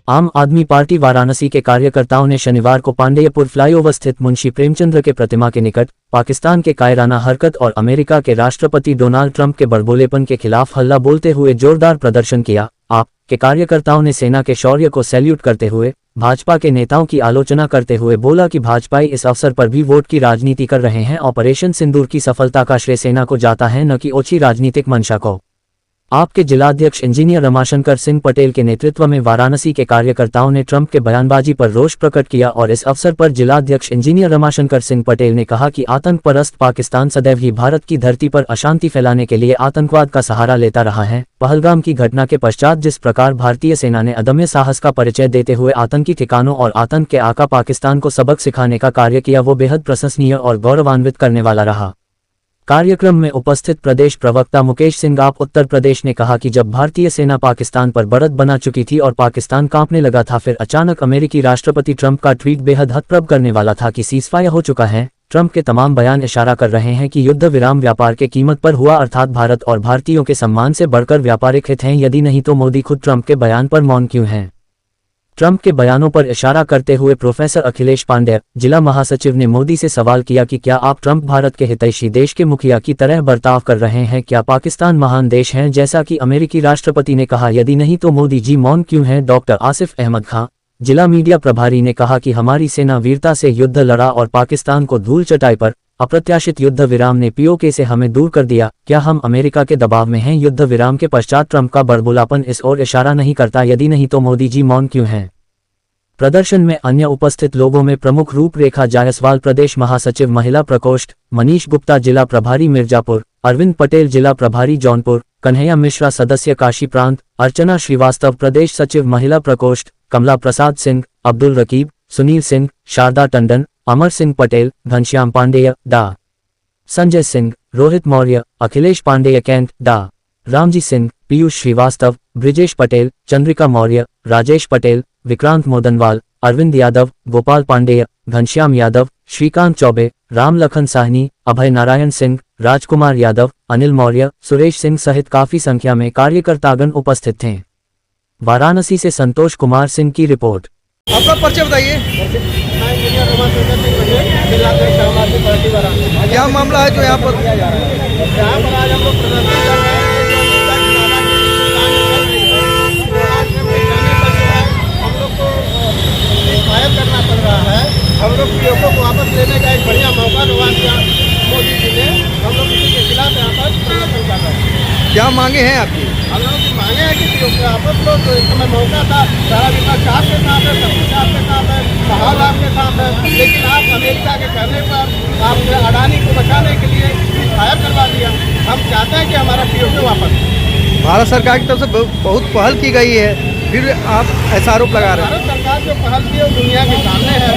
आम आदमी पार्टी वाराणसी के कार्यकर्ताओं ने शनिवार को पांडेयपुर फ्लाईओवर स्थित मुंशी प्रेमचंद्र के प्रतिमा के निकट पाकिस्तान के कायराना हरकत और अमेरिका के राष्ट्रपति डोनाल्ड ट्रंप के बड़बोलेपन के खिलाफ हल्ला बोलते हुए जोरदार प्रदर्शन किया। आप के कार्यकर्ताओं ने सेना के शौर्य को सैल्यूट करते हुए भाजपा के नेताओं की आलोचना करते हुए बोला कि भाजपाई इस अवसर पर भी वोट की राजनीति कर रहे हैं। ऑपरेशन सिंदूर की सफलता का श्रेय सेना को जाता है, न कि ओछी राजनीतिक मंशा को। आपके जिलाध्यक्ष इंजीनियर रमाशंकर सिंह पटेल के नेतृत्व में वाराणसी के कार्यकर्ताओं ने ट्रंप के बयानबाजी पर रोष प्रकट किया और इस अवसर पर जिलाध्यक्ष इंजीनियर रमाशंकर सिंह पटेल ने कहा कि आतंक परस्त पाकिस्तान सदैव ही भारत की धरती पर अशांति फैलाने के लिए आतंकवाद का सहारा लेता रहा है। पहलगाम की घटना के पश्चात जिस प्रकार भारतीय सेना ने अदम्य साहस का परिचय देते हुए आतंकी ठिकानों और आतंक के आका पाकिस्तान को सबक सिखाने का कार्य किया, वो बेहद प्रशंसनीय और गौरवान्वित करने वाला रहा। कार्यक्रम में उपस्थित प्रदेश प्रवक्ता मुकेश सिंह आप उत्तर प्रदेश ने कहा कि जब भारतीय सेना पाकिस्तान पर बढ़त बना चुकी थी और पाकिस्तान कांपने लगा था, फिर अचानक अमेरिकी राष्ट्रपति ट्रंप का ट्वीट बेहद हतप्रभ करने वाला था कि सीजफायर हो चुका है। ट्रंप के तमाम बयान इशारा कर रहे हैं कि युद्ध विराम व्यापार के कीमत पर हुआ, अर्थात भारत और भारतीयों के सम्मान से बढ़कर व्यापारिक हित हैं। यदि नहीं तो मोदी खुद ट्रंप के बयान पर मौन क्यों हैं? ट्रंप के बयानों पर इशारा करते हुए प्रोफेसर अखिलेश पांडेय, जिला महासचिव, ने मोदी से सवाल किया कि क्या आप ट्रंप भारत के हितैषी देश के मुखिया की तरह बर्ताव कर रहे हैं? क्या पाकिस्तान महान देश है जैसा कि अमेरिकी राष्ट्रपति ने कहा? यदि नहीं तो मोदी जी मौन क्यों हैं? डॉक्टर आसिफ अहमद खां, जिला मीडिया प्रभारी, ने कहा कि हमारी सेना वीरता से युद्ध लड़ा और पाकिस्तान को धूल चटाई पर अप्रत्याशित युद्ध विराम ने पीओके से हमें दूर कर दिया। क्या हम अमेरिका के दबाव में हैं? युद्ध विराम के पश्चात ट्रंप का बड़बोलापन इस ओर इशारा नहीं करता? यदि नहीं तो मोदी जी मौन क्यों हैं? प्रदर्शन में अन्य उपस्थित लोगों में प्रमुख रूपरेखा जायसवाल, प्रदेश महासचिव महिला प्रकोष्ठ, मनीष गुप्ता जिला प्रभारी मिर्जापुर, अरविंद पटेल जिला प्रभारी जौनपुर, कन्हैया मिश्रा सदस्य काशी प्रांत, अर्चना श्रीवास्तव प्रदेश सचिव महिला प्रकोष्ठ, कमला प्रसाद सिंह, अब्दुल रकीब, सुनील सिंह, शारदा टंडन, अमर सिंह पटेल, घनश्याम पांडेय, डा संजय सिंह, रोहित मौर्य, अखिलेश पांडेय कैंट, डा रामजी सिंह, पीयूष श्रीवास्तव, ब्रिजेश पटेल, चंद्रिका मौर्य, राजेश पटेल, विक्रांत मोदनवाल, अरविंद यादव, गोपाल पांडेय, घनश्याम यादव, श्रीकांत चौबे, राम लखन साहनी, अभय नारायण सिंह, राजकुमार यादव, अनिल मौर्य, सुरेश सिंह सहित काफी संख्या में कार्यकर्तागण उपस्थित थे। वाराणसी से संतोष कुमार सिंह की रिपोर्ट। आपका परिचय बताइए। क्या मामला है जो यहाँ पर आज हम लोग प्रदर्शन कर रहे हैं? करना पड़ रहा है। हम लोग पीओके को वापस लेने का एक बढ़िया मौका दवा दिया मोदी जी ने। हम लोग इसी के खिलाफ यहाँ पर प्रदर्शन कर रहे हैं। क्या मांगे हैं आपकी? हम लोगों की मांगे हैं कि पीओके वापस लो। तो इस समय मौका था, सारा विकास आपके साथ है, सबके साथ के साथ है, माहौल आपके साथ है, लेकिन आप अमेरिका के कहने पर आपने अडानी को बचाने के लिए फायर करवा दिया। हम चाहते हैं कि हमारा पीओके वापस। भारत सरकार की तरफ से बहुत पहल की गई है, फिर आप ऐसा आरोप लगा रहे हैं। भारत सरकार जो पहल की है दुनिया के सामने है।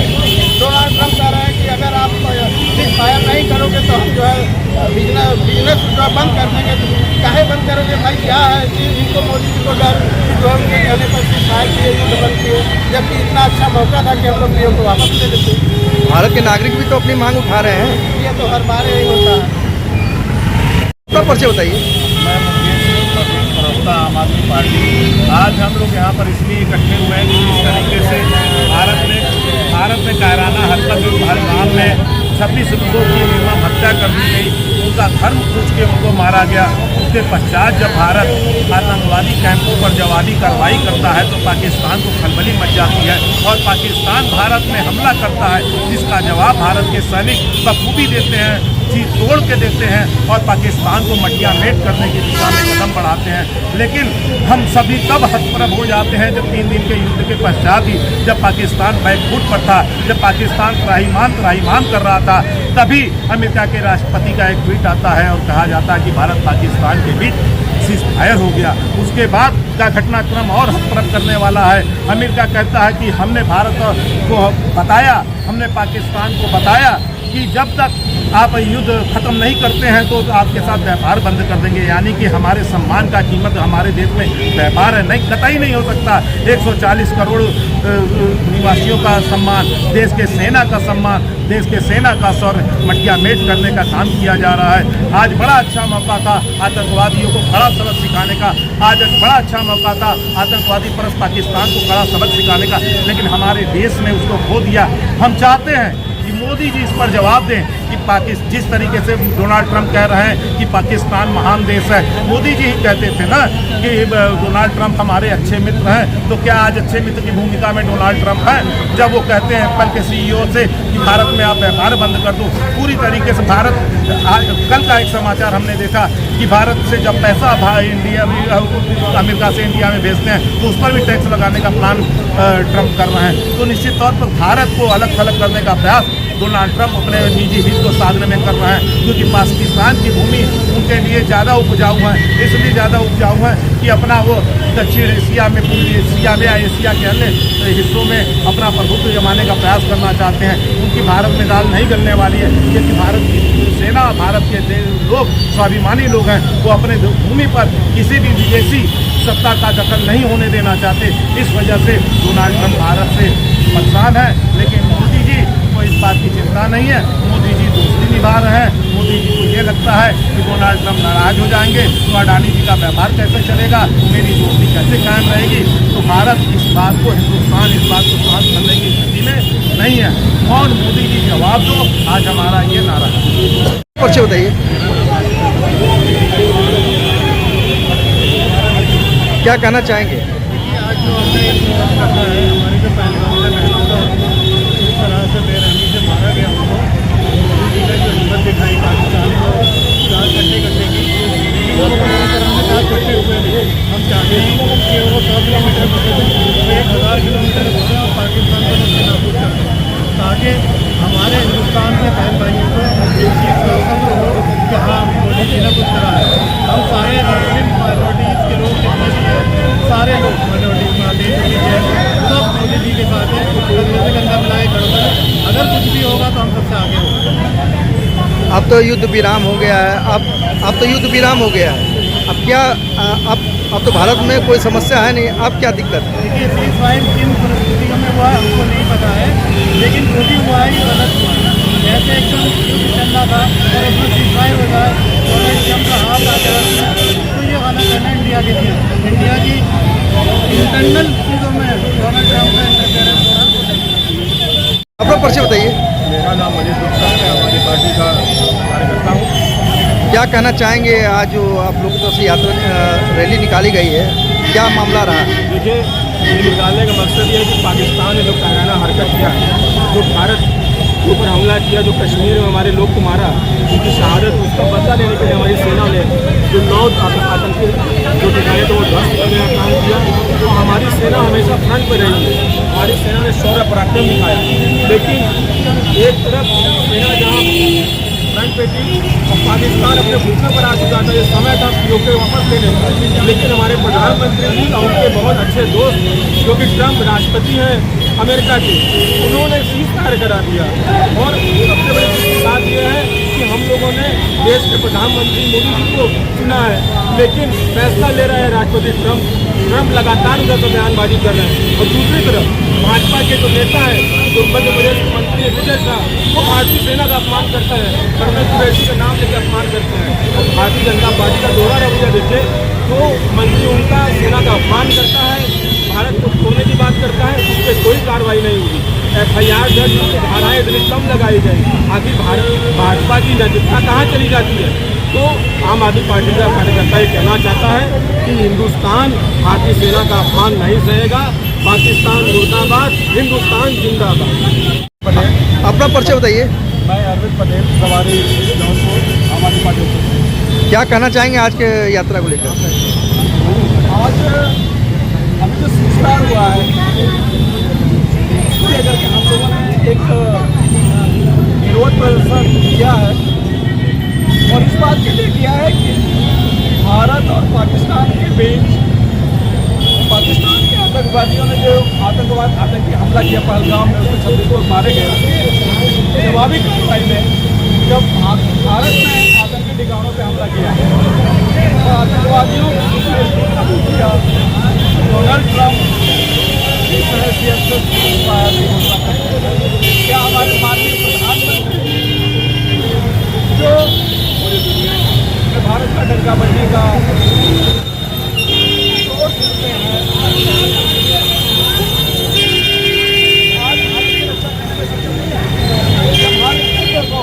डोनाल्ड ट्रंप कह रहे हैं कि अगर आप फायर नहीं करोगे तो हम जो है बिजनेस जो बंद कर देंगे। काहे बंद करोगे भाई? क्या है कि इनको मोदी जी को डर जो उनके कहने पर फायर किए, युद्ध बंद किए, जबकि इतना अच्छा मौका था कि हम लोग पीओके को वापस ले लेते। भारत के नागरिक भी तो अपनी मांग उठा रहे हैं। ये तो हर बार यही होता है। आपका परिचय बताइए। आम आदमी पार्टी, आज हम लोग यहाँ पर इसलिए इकट्ठे हुए हैं कि जिस तरीके से भारत में कायराना हरकत पहलगाम में 26 लोगों की निर्मम हत्या कर दी गई, उनका धर्म पूछ के उनको मारा गया। उसके पश्चात जब भारत आतंकवादी कैंपों पर जवाबी कार्रवाई करता है तो पाकिस्तान को खलबली मच जाती है और पाकिस्तान भारत में हमला करता है, जिसका जवाब भारत के सैनिक बखूबी देते हैं, चीज तोड़ के देते हैं और पाकिस्तान को मटिया मेट करने की दिशा में कदम बढ़ाते हैं। लेकिन हम सभी तब हतप्रभ हो जाते हैं जब 3 दिन के युद्ध के पश्चात ही, जब पाकिस्तान बैकफुट पर था, जब पाकिस्तान त्राहिमाम कर रहा था, तभी अमेरिका के राष्ट्रपति का एक ट्वीट आता है और कहा जाता है कि भारत पाकिस्तान के बीच सीज फायर हो गया। उसके बाद का घटनाक्रम और हतप्रभ करने वाला है। अमेरिका कहता है कि हमने भारत को बताया, हमने पाकिस्तान को बताया कि जब तक आप युद्ध खत्म नहीं करते हैं तो आपके साथ व्यापार बंद कर देंगे। यानी कि हमारे सम्मान का कीमत हमारे देश में व्यापार है, नहीं, कतई नहीं हो सकता। 140 करोड़ निवासियों का सम्मान, देश के सेना का सम्मान, देश के सेना का शौर्य मटिया मेट करने का काम किया जा रहा है। आज बड़ा अच्छा मौका था आतंकवादियों को कड़ा सबक सिखाने का, आज एक बड़ा अच्छा मौका था आतंकवादी परस्त पाकिस्तान को कड़ा सबक सिखाने का, लेकिन हमारे देश ने उसको खो दिया। हम चाहते हैं कि मोदी जी इस पर जवाब दें कि पाकिस्तान, जिस तरीके से डोनाल्ड ट्रंप कह रहे हैं कि पाकिस्तान महान देश है, मोदी जी ही कहते थे ना कि डोनाल्ड ट्रंप हमारे अच्छे मित्र हैं, तो क्या आज अच्छे मित्र की भूमिका में डोनाल्ड ट्रंप है? जब वो कहते हैं एप्पल के CEO से कि भारत में आप व्यापार बंद कर दो, पूरी तरीके से भारत, कल का एक समाचार हमने देखा कि भारत से जब पैसा इंडिया में, अमेरिका से इंडिया में भेजते हैं तो उस पर भी टैक्स लगाने का प्लान ट्रंप कर रहे हैं। तो निश्चित तौर पर भारत को अलग थलग करने का प्रयास डोनाल्ड ट्रंप अपने निजी हित को साधने में कर रहे हैं, क्योंकि पाकिस्तान की भूमि उनके लिए ज़्यादा उपजाऊ है, इसलिए ज़्यादा उपजाऊ है कि अपना वो दक्षिण एशिया में, पूर्वी एशिया में या एशिया के अन्य हिस्सों में अपना प्रभुत्व जमाने का प्रयास करना चाहते हैं। उनकी भारत में दाल नहीं गलने वाली है, क्योंकि भारत की सेना, भारत के लोग स्वाभिमानी लोग हैं, वो अपने भूमि पर किसी भी विदेशी सत्ता का दखल नहीं होने देना चाहते। इस वजह से डोनाल्ड ट्रंप भारत से परेशान है, लेकिन मोदी जी को इस बात की चिंता नहीं है। मोदी जी दोस्ती निभा रहे हैं। मोदी जी को ये लगता है कि डोनाल्ड ट्रंप नाराज हो जाएंगे तो अडानी जी का व्यापार कैसे चलेगा, मेरी दोस्ती कैसे कायम रहेगी। तो भारत इस बात को, हिंदुस्तान इस बात को सहन करने की स्थिति में नहीं है। कौन मोदी जी जवाब दो, आज हमारा ये नारा है। पर्चे बताइए, क्या कहना चाहेंगे? आज जो हमने एक रखा है, हमारे जो पहलगाम में बहनों को इस तरह से बेरहमी से मारा गया, उनको मोदी जी ने जो हिम्मत दिखाई पाकिस्तान को 4 घंटे की, वो पूरी तरह से 4 घंटे हुए नहीं। हम चाहते हैं कि वो 100 किलोमीटर बचे थे, 1000 किलोमीटर हो गए और पाकिस्तान को नुकसान नाबूद कर दें, ताकि हमारे हिंदुस्तान के बहन भाइयों को एक चीज़ का सब्र हो कि हाँ, मोदी जी ने कुछ करा है। हम सारे मुस्लिम माइनॉरिटीज़ के लोग जितने भी हैं, सारे लोग माइनॉरिटीज़ में आते हैं, सब मोदी जी के साथ हैं। कंधे से कंधा मिलाए खड़े हैं। अगर कुछ भी होगा तो हम सबसे आगे होंगे। अब तो युद्ध विराम हो गया है, अब तो युद्ध विराम हो गया है। अब क्या अब तो भारत में कोई समस्या है नहीं, अब क्या दिक्कत है? देखिए, सीज फायर किन परिस्थितियों में हुआ है हमको नहीं पता है, लेकिन जो भी हुआ है ये गलत हुआ है। जैसे एकदम युद्ध चल रहा था और उसमें सीज फायर हो जाए और एकदम का हाथ आ जाए, तो ये गलत है ना इंडिया के लिए। इंडिया की इंटरनल चीज़ों में डोनाल्ड ट्रंप का इंटरफेरेंस हो रहा। अपना पर्चे बताइए, मेरा नाम मनीष गुप्ता है, मैं हमारी पार्टी का कार्यकर्ता हूँ। क्या कहना चाहेंगे? आज जो आप लोगों की तरफ से यात्रा रैली निकाली गई है, क्या मामला रहा? देखिए, ये निकालने का मकसद ये है कि पाकिस्तान ने जो कायराना हरकत किया, जो भारत के ऊपर हमला किया, जो कश्मीर में हमारे लोग को मारा, उनकी शहादत, उसका बदला लेने के लिए हमारी सेना ने जो 9 आतंकी जो ठिकाने थे वो ध्वस्त करने का काम किया। तो हमारी सेना हमेशा फ्रंट पर रही है, हमारी सेना ने शौर्य पराक्रम दिखाया। लेकिन एक तरफ सेना जहाँ फ्रंट पे थी और पाकिस्तान अपने घुटने पर आ चुका था, ये समय था पीओके वापस लेने का। लेकिन हमारे प्रधानमंत्री जी और उनके बहुत अच्छे दोस्त जो कि ट्रंप राष्ट्रपति हैं अमेरिका के, उन्होंने सीज फायर करा दिया। और सबसे बड़ी चीज़ की बात यह है कि हम लोगों ने देश के प्रधानमंत्री मोदी जी को चुना है, लेकिन फैसला ले रहे हैं राष्ट्रपति ट्रंप लगातार उधर तो बयानबाजी कर रहे हैं। और दूसरी तरफ भाजपा के जो नेता हैं, जो मध्य प्रदेश के मंत्री विजय शाह, वो भारतीय सेना का अपमान करते हैं, कर्नल कुरैशी के नाम लेकर अपमान करते हैं। और भारतीय जनता पार्टी का दोहरा रवैया देखे तो मंत्री उनका सेना का अपमान करता है, भारत को खोने की बात करता है, उस पर कोई कार्रवाई नहीं होगी। FIR दर्ज होकर धाराएँ इतनी कम लगाई जाए, आखिर भाजपा की नैतिकता कहाँ चली जाती है? तो आम आदमी पार्टी का कार्यकर्ता ये कहना चाहता है कि हिंदुस्तान भारतीय सेना का अपमान नहीं सहेगा। पाकिस्तान मुर्दाबाद, हिंदुस्तान जिंदाबाद। अपना पर्चे बताइए, मैं अरविंद पटेल, सवारी जौनपुर, आम आदमी पार्टी। क्या कहना चाहेंगे आज के यात्रा को लेकर? आज अभी जो सीज फायर हुआ है, इसलिए अगर हम लोगों ने एक विरोध प्रदर्शन किया है और इस बात के लिए किया है कि भारत और पाकिस्तान के बीच, पाकिस्तान के आतंकवादियों ने जो आतंकी हमला किया पहलगाम में, उसमें 26 लोग मारे गए। जवाबी कार्रवाई में जब भारत ने आतंकी ठिकानों पर हमला किया तो आतंकवादियों को किया डोनाल्ड ट्रंप इस हैसियत से पाया नहीं हो सकता। क्या हमारे माननीय प्रधानमंत्री जो भारत का डंका बनने का जोर देते हैं, आज भारत की रक्षा करने में सक्षम नहीं है, भारत को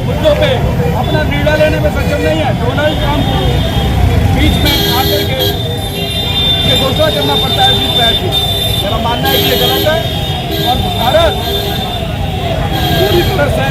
मुद्दों पे अपना निर्णय लेने में सक्षम नहीं है। डोनाल्ड ट्रंप बीच में आकर के ये घोषणा करना पड़ता है सीट पैर की। मेरा मानना है कि ये गलत है और भारत पूरी तरह से